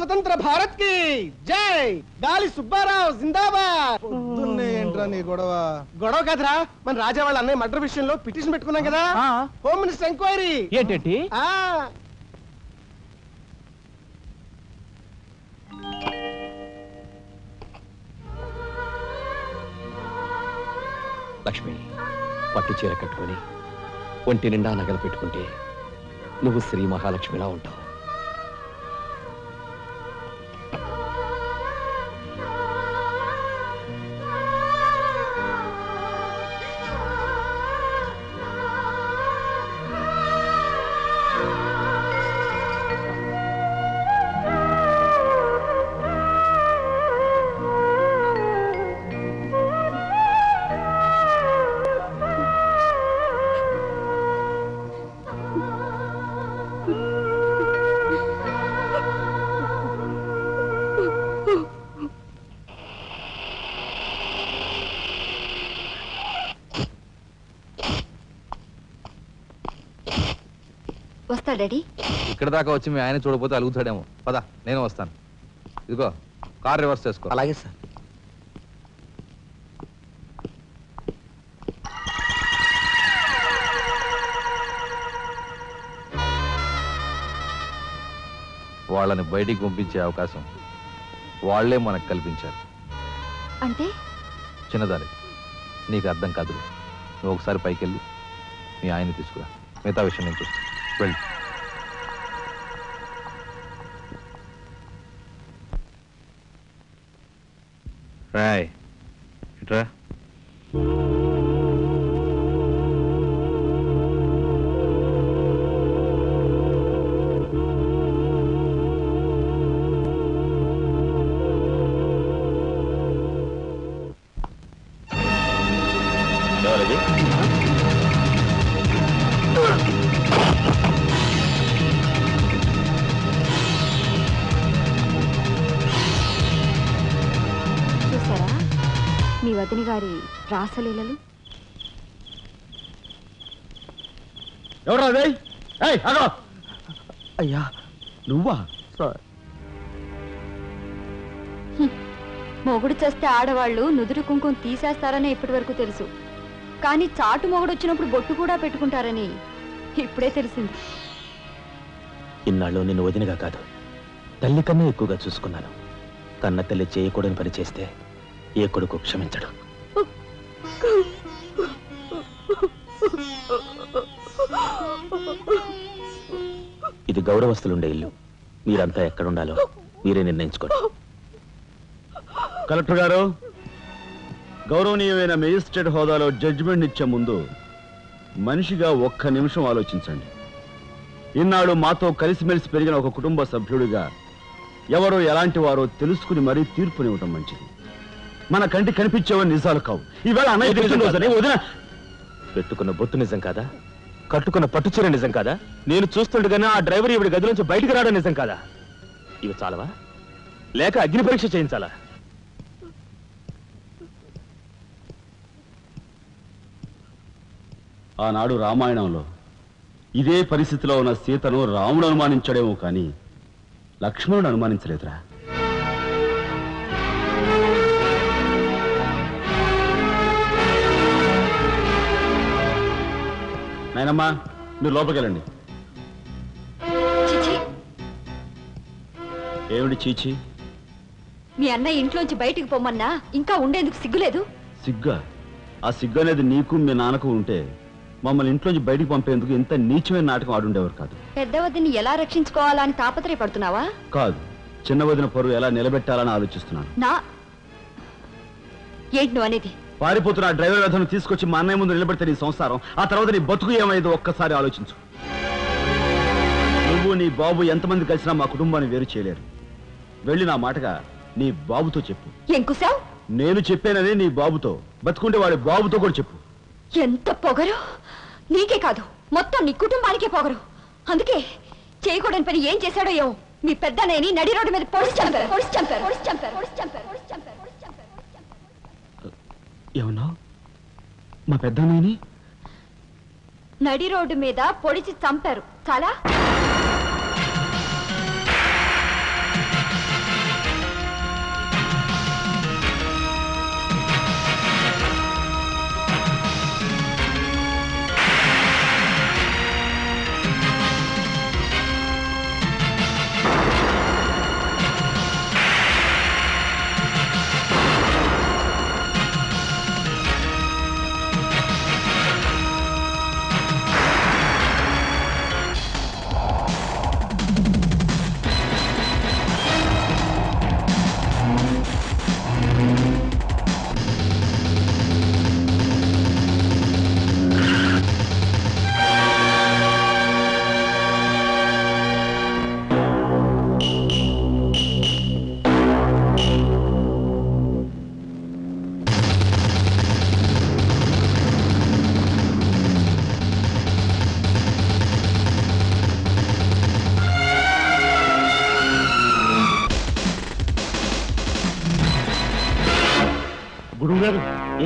స్వతంత్ర భారత్ కి జై. గాలి సుబ్బారావు జిందాబాద్. పొద్దున్నే ఏంట్రా నీ గొడవ? గొడవ కదరా, మన రాజా వాళ్ళ అన్నయ్య మర్డర్ విషయంలో పిటిషన్ పెట్టుకున్నాం కదా, హోమ్ మినిస్టర్ ఎంక్వైరీ. ఏంటి? లక్ష్మి, పట్టు చీర కట్టుకుని ఒంటి నిండా నగలు పెట్టుకుంటే నువ్వు శ్రీ మహాలక్ష్మిలా ఉంటావు. వస్తా డాడీ. ఇక్కడ దాకా వచ్చి మీ ఆయన చూడపోతే అలుగుతాడేమో. పద, నేను వస్తాను. ఇదిగో కార్ రివర్స్ చేసుకో. అలాగే సార్. వాళ్ళని బయటికి పంపించే అవకాశం వాళ్లే మనకు కల్పించారు. అంటే చిన్నదారి, నీకు అర్థం కాదు. నువ్వు ఒకసారి పైకి వెళ్ళి మీ ఆయన్ని తీసుకురా. మిగతా విషయం నేను చూస్తాను. వెళ్ళి. రాయ్ ఇట్రా. చూసారా మీ వదిన గారి రాసలీలలు? ఎవరా? అయ్యా నువ్వా? మొగుడు చేస్తే ఆడవాళ్ళు నుదురు కుంకుమ తీసేస్తారని ఇప్పటి వరకు తెలుసు, కానీ చాటు మొగుడు వచ్చినప్పుడు బొట్టు కూడా పెట్టుకుంటారని ఇప్పుడే తెలిసింది. ఇన్నాళ్ళు నిన్ను వదినగా కాదు, తల్లి కన్నా ఎక్కువగా చూసుకున్నాను. కన్న తల్లి చేయకూడని పని చేస్తే ఏ కొడుకు క్షమించడు. ఇది గౌరవస్తులుండే ఇల్లు. మీరంతా ఎక్కడుండాలో మీరే నిర్ణయించుకోండి. కలెక్టర్ గారు, గౌరవనీయమైన మేజిస్ట్రేట్ హోదాలో జడ్జిమెంట్ ఇచ్చే ముందు మనిషిగా ఒక్క నిమిషం ఆలోచించండి. ఇన్నాళ్ళు మాతో కలిసిమెలిసి పెరిగిన ఒక కుటుంబ సభ్యుడిగా ఎవరో ఎలాంటి వారో తెలుసుకుని మరీ తీర్పునివ్వటం మంచిది. మన కంటి కనిపించేవని నిజాలు కావు. ఈవేళ అన్నయ్య వదిన పెట్టుకున్న బొట్టు నిజం కాదా? కట్టుకున్న పట్టుచీర నిజం కాదా? నేను చూస్తుండగానే ఆ డ్రైవర్ ఇవిడి గది నుంచి బయటికి రావడం నిజం కాదా? ఇవి చాలవా, లేక అగ్ని పరీక్ష చేయించాలా? ఆనాడు రామాయణంలో ఇదే పరిస్థితిలో ఉన్న సీతను రాముడు అనుమానించడేమో కానీ లక్ష్మణుడు అనుమానించలేదురా. నాయనమ్మా, మీరు లోపలికి వెళ్ళండి. ఏమిటి చీచి? మీ అన్నయ్య ఇంట్లోంచి బయటికి పొమ్మన్నా ఇంకా ఉండేందుకు సిగ్గులేదు? సిగ్గా? ఆ సిగ్గు అనేది నీకు మీ నాన్నకు ఉంటే మమ్మల్ని ఇంట్లోంచి బయటికి పంపేందుకు ఇంత నీచమైన నాటకం ఆడుండేవారు కాదు. పెద్ద వదిని ఎలా రక్షించుకోవాలా అని తాపత్రయపడుతున్నావా? కాదు, చిన్న వదిన పరువు ఎలా నిలబెట్టాలని ఆలోచిస్తున్నాను. ఏంటి నువ్వు అనేది? పారిపోతున్న డ్రైవర్ వ్యధను తీసుకొచ్చి మా అన్నయ్య ముందు నిలబెడితే నీ సంసారం, ఆ తర్వాత నీ బతుకు ఏమైందో ఒక్కసారి ఆలోచించు. నువ్వు నీ బాబు ఎంతమంది కలిసినా మా కుటుంబాన్ని వేరు చేయలేరు. వెళ్ళి నా మాటగా నీ బాబుతో చెప్పు. ఏం కుసావ్? నేను చెప్పానని నీ బాబుతో, బతుకుంటే వాడి బాబుతో కూడా చెప్పు. ఎంత పొగరు! నీకే కాదు, మొత్తం నీ కుటుంబానికే పొగరు. అందుకే చేయకూడని పని ఏం చేశాడో ఏమో మీ పెద్దనేని నడి రోడ్డు మీద పొడిచి చంపారు. ఏమన్నా? మా పెద్దనేని నడి రోడ్డు మీద పొడిచి చంపారు. చాలా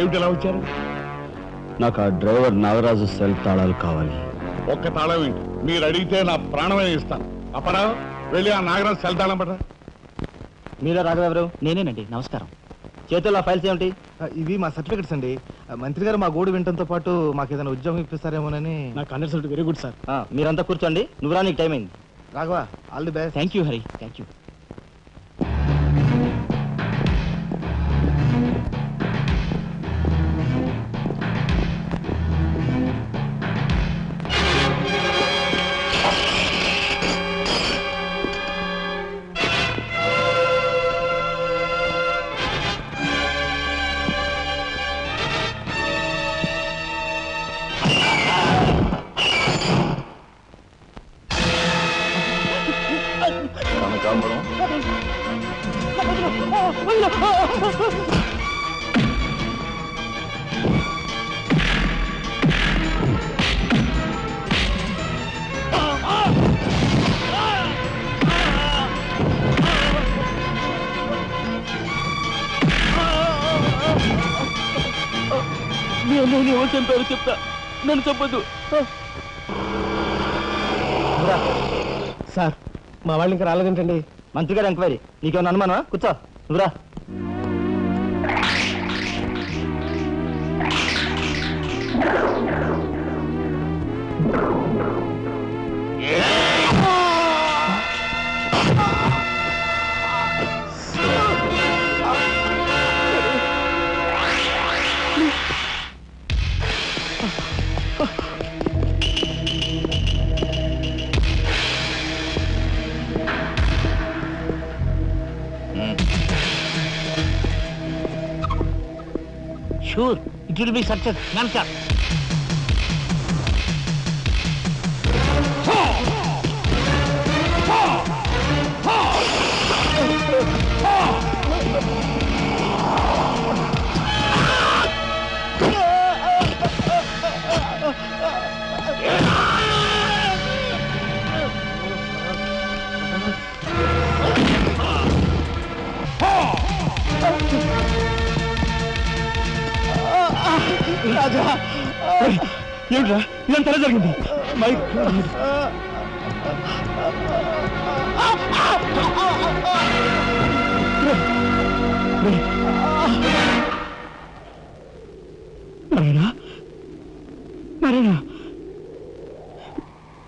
ఏమిటి ఎలా వచ్చారు? నాకు ఆ డ్రైవర్ నాగరాజు సెల్ తాళాలు కావాలి. ఒక్క తాళం ఏంటి, మీరు అడిగితే నా ప్రాణమే ఇస్తాను. అపరావు వెళ్ళి ఆ నాగరాజు సెల్ తాళం పడరా. మీరే రాఘవెవరు? నేనేనండి. నమస్కారం. చేతుల్లో ఫైల్స్ ఏమిటి? ఇవి మా సర్టిఫికెట్స్ అండి. మంత్రి గారు మా గోడు వినటంతో పాటు మాకు ఏదైనా ఉద్యోగం ఇప్పిస్తారేమోనని. నాకు అండర్స్టూడ్. Very good sir. మీరంతా కూర్చోండి. నువ్వురా, నీకు టైం అయింది. Raghava, all the best. Thank you Hari. Thank you. ఎవరు చంపారు చెప్తా, నన్ను చెప్పద్దు. సార్, మా వాళ్ళు ఇంకా రాలేదేంటండి? మంత్రి గారు ఎంక్వైరీ. నీకేమన్నా అనుమానమా? కూర్చో. నువ్వురా. Sure, it will be success. Namaskar. రాజా, ఏమిట్రా ఇదంతా జరిగింది? నారాయణ, నారాయణ,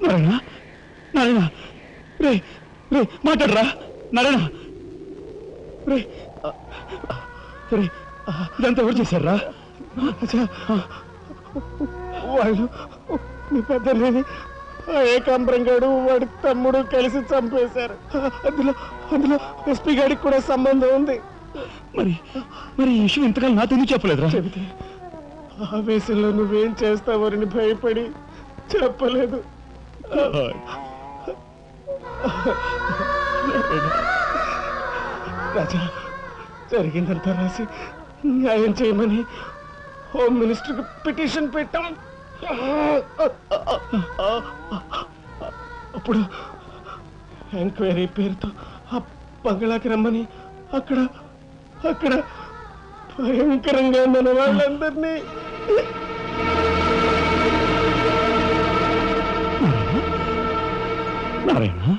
నారాయణ, నారాయణ, రే రే మాట్లాడరా నారాయణ. రే రే ఇదంతా ఎవరు చేశారా? వాళ్ళు మీ పెద్దలేని ఏకాంబరం గారు వాడి తమ్ముడు కలిసి చంపేశారు. అందులో ఎస్పీ గారికి కూడా సంబంధం ఉంది. మరి మరి ఈ విషయం ఇంతకాలం నాతో ఎందుకు చెప్పలేదురా? చెబితే ఆవేశంలో నువ్వేం చేస్తావని భయపడి చెప్పలేదు. రాజా, జరిగిందంతా రాసి న్యాయం చేయమని హోమ్ మినిస్టర్కి పిటిషన్ పెట్టాం. అప్పుడు ఎంక్వైరీ పేరుతో ఆ బంగ్లాకి రమ్మని అక్కడ భయంకరంగా మన వాళ్ళందరినీ నారాయణ,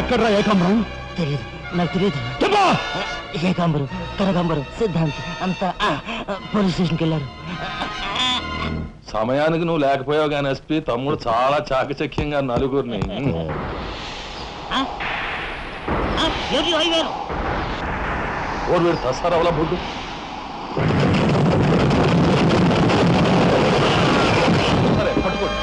ఎక్కడ్రా ఏకాంబరం? తెలియదు, నాకు తెలియదు. ఏకాంబరు కనకాంబరు సిద్ధాంతి అంతా పోలీస్ స్టేషన్కి వెళ్ళారు. సమయానికి నువ్వు లేకపోయావు కానీ ఎస్పీ తమ్ముడు చాలా చాకచక్యంగా నలుగురిని ఓరు వీడు తసారవలా బుడ్డు సరే పట్టుకోండి.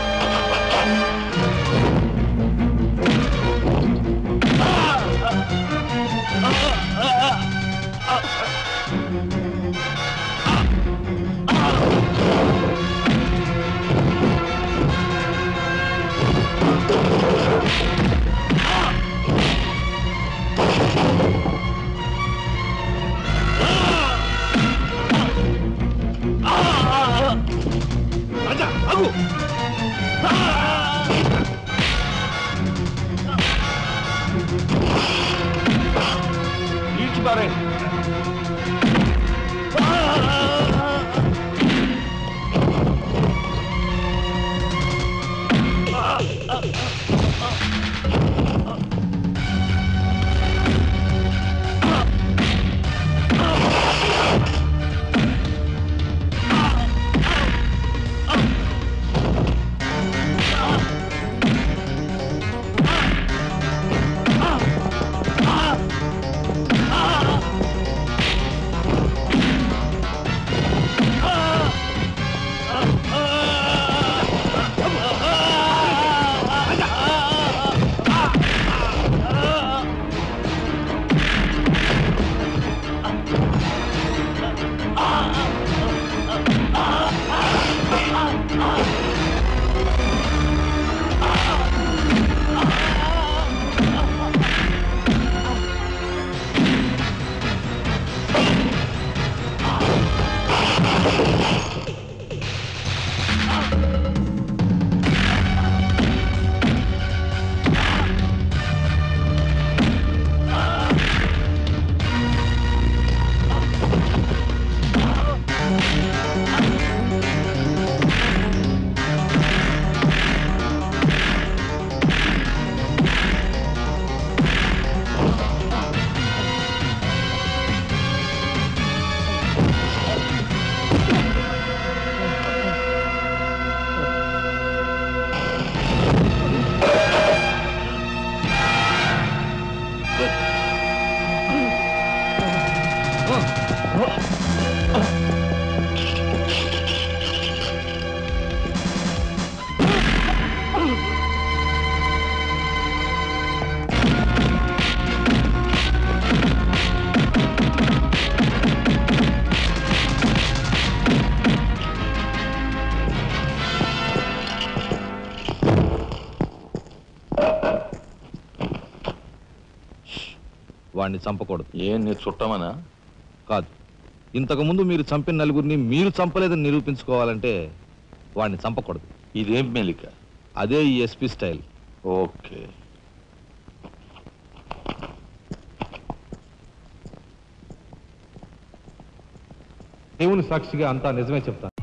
వాడిని చంపకూడదు. ఏం నీ చుట్టమనా? కాదు, ఇంతకుముందు మీరు చంపిన నలుగురిని మీరు చంపలేదని నిరూపించుకోవాలంటే వాడిని చంపకూడదు. ఇదేం మెలిక? అదే ఈ ఎస్పీ స్టైల్. ఓకే. దేవుని సాక్షిగా అంతా నిజమే చెప్తాను.